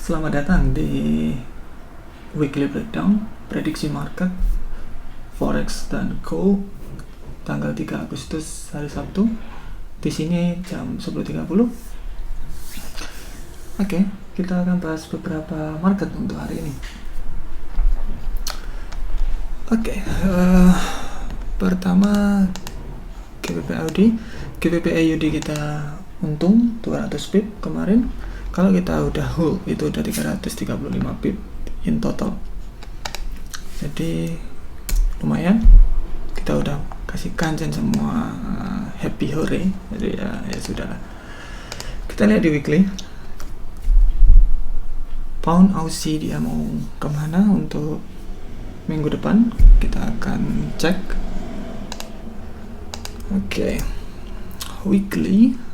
Selamat datang di Weekly Breakdown prediksi market Forex dan Co. tanggal 3 Agustus hari Sabtu. Di sini jam 10.30. Oke, kita akan bahas beberapa market untuk hari ini. Pertama GBP AUD kita untung 200 pip kemarin. Kalau kita udah hold itu udah 335 pip in total. Jadi lumayan. Kita udah kasih kanjen semua happy hore. Jadi ya sudahlah. Kita lihat di weekly. Pound Aussie dia mau kemana untuk minggu depan? Kita akan cek.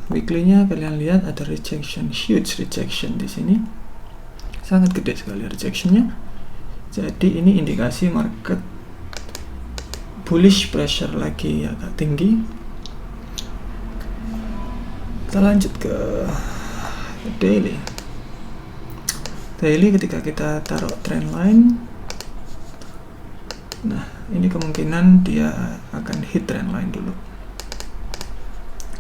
Weekly-nya kalian lihat ada rejection, huge rejection di sini, sangat gede sekali rejectionnya. Jadi ini indikasi market bullish pressure lagi agak tinggi. Kita lanjut ke daily. Ketika kita taruh trend line, nah ini kemungkinan dia akan hit trend line dulu.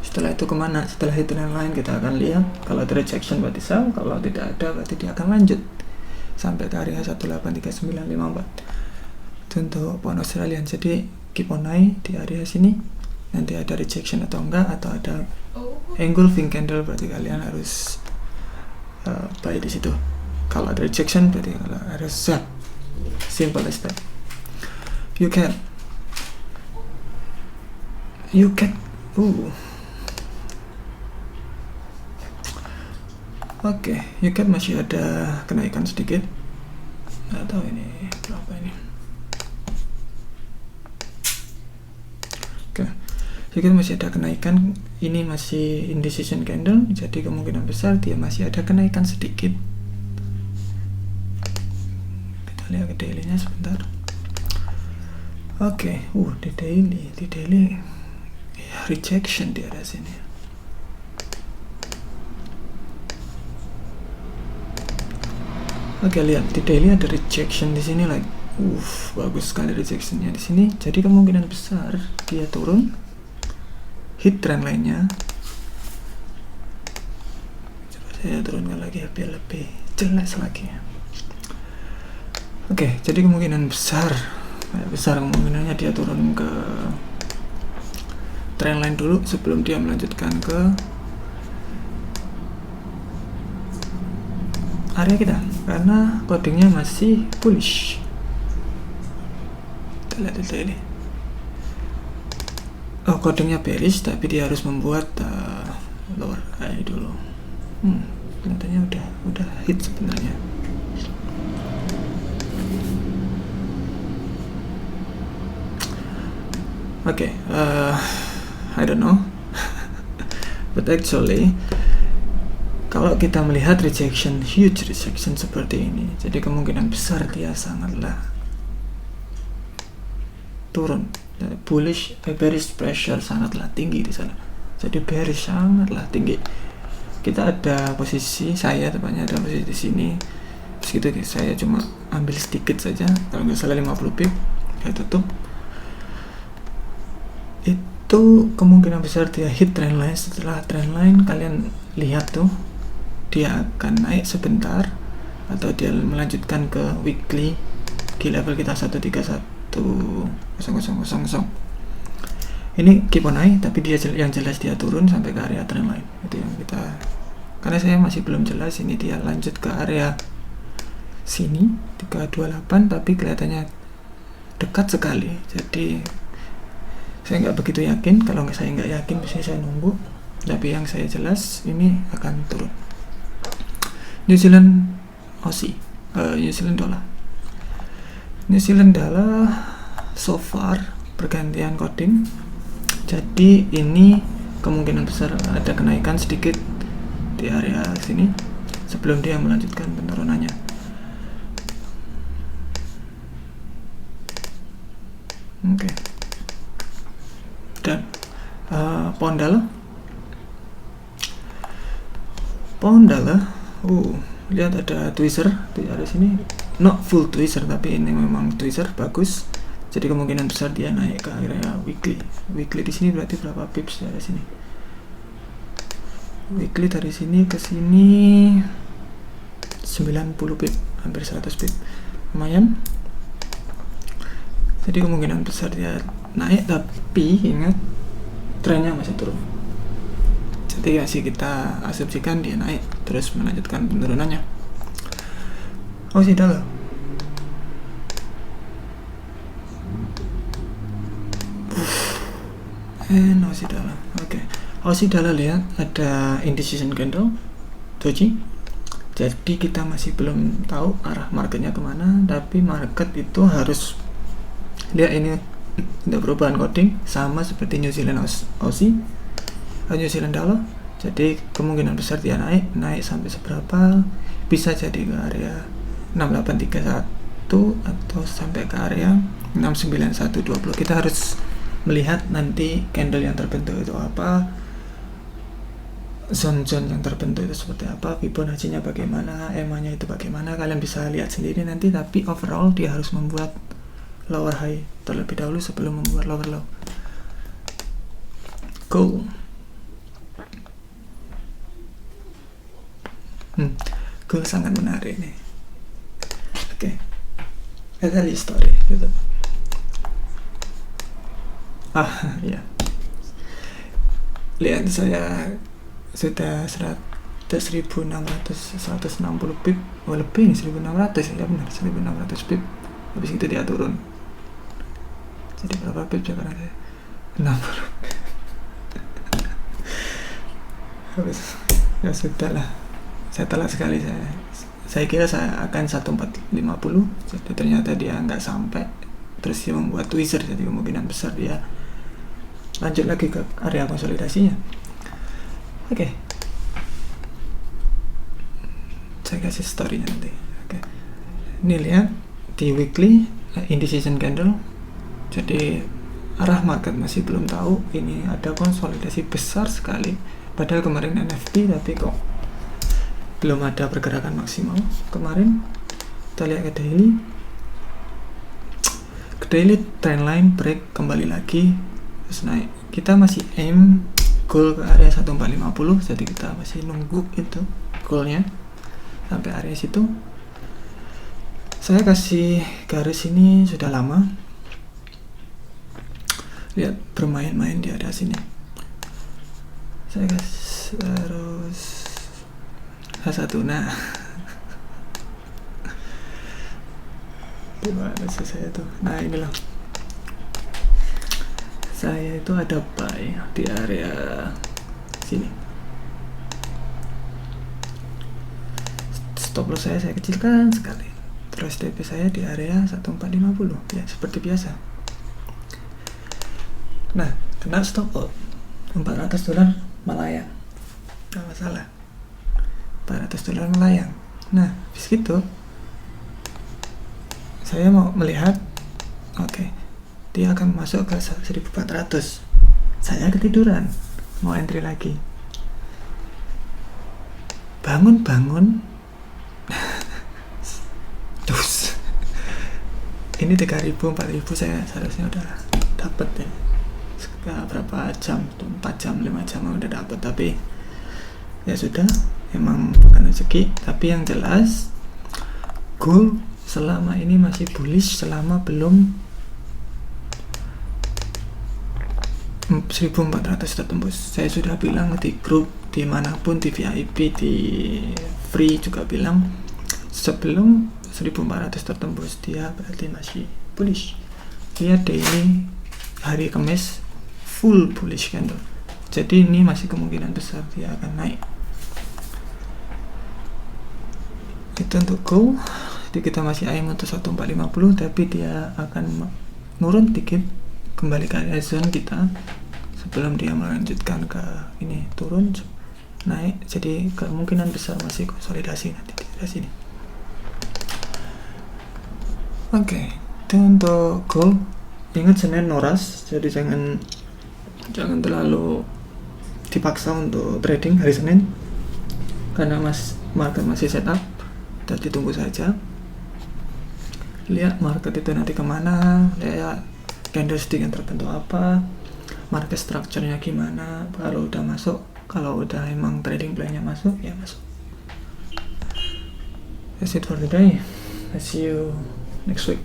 Setelah itu kemana? Setelah hit trend line kita akan lihat. Kalau ada rejection berarti sell, kalau tidak ada berarti dia akan lanjut sampai ke area 183954. Itu untuk pound Australian. Jadi keep on naik di area sini. Nanti ada rejection atau enggak, atau ada engulfing candle, berarti kalian harus buy di situ. Kalau ada rejection berarti harus sell. Simple as that. You can UCAD masih ada kenaikan sedikit. Nggak tahu ini berapa ini. UCAD masih ada kenaikan. Ini masih indecision candle, jadi kemungkinan besar dia masih ada kenaikan sedikit. Kita lihat ke daily-nya sebentar. Di daily ya, rejection di area sini. Lihat di daily ada rejection di sini, bagus sekali rejectionnya di sini. Jadi kemungkinan besar dia turun, hit trend line-nya. Coba saya turunkan lagi biar lebih jelas lagi. Jadi kemungkinan besar kemungkinannya dia turun ke trend line dulu sebelum dia melanjutkan ke area kita, karena codingnya masih bullish. Kita lihat detail ini. Codingnya bearish, tapi dia harus membuat lower high dulu. Kelihatannya udah hit sebenarnya. I don't know. But actually kalau kita melihat huge rejection seperti ini, jadi kemungkinan besar dia sangatlah turun. Bearish pressure sangatlah tinggi di sana. Jadi bearish sangatlah tinggi. Kita ada posisi, saya tepatnya ada posisi di sini. Segitu saya cuma ambil sedikit saja, kalau nggak salah 50 pip, saya tutup. Itu kemungkinan besar dia hit trend line. Setelah trend line kalian lihat tuh, dia akan naik sebentar atau dia melanjutkan ke weekly di level kita 131.00. Ini keep on naik, tapi dia yang jelas dia turun sampai ke area trend line. Itu yang kita, karena saya masih belum jelas ini dia lanjut ke area sini 328, tapi kelihatannya dekat sekali. Jadi saya nggak begitu yakin. Kalau saya nggak yakin biasanya saya nunggu, tapi yang saya jelas ini akan turun. New Zealand dollar. New Zealand dollar so far pergantian coding. Jadi ini kemungkinan besar ada kenaikan sedikit di area sini sebelum dia melanjutkan penurunannya. Dan pound dollar lihat ada tweezer di area sini, not full tweezer tapi ini memang tweezer bagus, jadi kemungkinan besar dia naik ke area weekly di sini. Berarti berapa pips dari sini? Weekly dari sini ke sini 90 pip, hampir 100 pip, lumayan. Jadi kemungkinan besar dia naik, tapi ingat trennya masih turun. Jadi masih kita asumsikan dia naik terus melanjutkan penurunannya. Aussie dollar. Aussie dollar. Oke. Aussie dollar lihat ada indecision candle doji. Jadi kita masih belum tahu arah marketnya kemana, tapi market itu harus lihat ini untuk perubahan coding sama seperti New Zealand Aussie, New Zealand dollar. Jadi kemungkinan besar dia naik sampai seberapa, bisa jadi ke area 6831 atau sampai ke area 69120. Kita harus melihat nanti candle yang terbentuk itu apa, zone-zone yang terbentuk itu seperti apa, Fibonacci-nya bagaimana, EMA-nya itu bagaimana, kalian bisa lihat sendiri nanti. Tapi overall dia harus membuat lower high terlebih dahulu sebelum membuat lower low. Gold. Gold sangat menarik nih. Oke. Kita lihat story gitu. Ya. Lihat saya sudah 160 pip, lebih nih 1600 ya, benar 1600 pip. Habis itu dia turun. Jadi berapa pip sekarang saya? 60. Habis ya sudah lah. Saya telat sekali. Saya kira saya akan 1450, jadi ternyata dia nggak sampai. Terus dia membuat tweezer, jadi kemungkinan besar dia lanjut lagi ke area konsolidasinya. Oke. Saya kasih story-nya nanti. Oke. Ini lihat di weekly indecision candle. Jadi arah market masih belum tahu. Ini ada konsolidasi besar sekali. Padahal kemarin NFT, tapi kok belum ada pergerakan maksimal. Kemarin kita lihat ke daily. Ke daily trendline break kembali lagi terus naik. Kita masih aim goal ke area 1450, jadi kita masih nunggu itu goalnya sampai area situ. Saya kasih garis ini sudah lama. Lihat bermain-main di area sini. Saya kasih terus H1. Nah, gimana sih saya tuh? Nah ini loh. Saya itu ada buy di area sini. Stop loss saya kecilkan sekali. Terus TP saya di area 1450 ya, seperti biasa. Nah, kena stop out $400 melayang. Gak masalah. $400 melayang. Nah, habis gitu saya mau melihat, oke, dia akan masuk ke 1400. Saya ketiduran, mau entry lagi. Bangun. Terus ini 3.000, 4.000 saya seharusnya udah dapat ya. Berapa jam, 4 jam, 5 jam udah dapat, tapi ya sudah, emang bukan rezeki. Tapi yang jelas gold selama ini masih bullish selama belum 1400 tertembus. Saya sudah bilang di grup, dimanapun, di VIP, di free juga bilang, sebelum 1400 tertembus dia berarti masih bullish. Dia daily hari Kamis full bullish candle. Jadi ini masih kemungkinan besar dia akan naik. Itu untuk gold. Jadi kita masih aim untuk 1450, tapi dia akan nurun dikit kembali ke area zone kita sebelum dia melanjutkan ke ini turun naik. Jadi kemungkinan besar masih konsolidasi nanti di sini. Oke, itu untuk gold. Ingat Senin noras, jadi jangan terlalu dipaksa untuk trading hari Senin karena market masih setup. Jadi tunggu saja, lihat market itu nanti kemana, lihat candlestick yang terbentuk apa, market structure-nya gimana. Kalau udah masuk, kalau udah emang trading plan-nya masuk, ya masuk. That's it for today. I'll see you next week.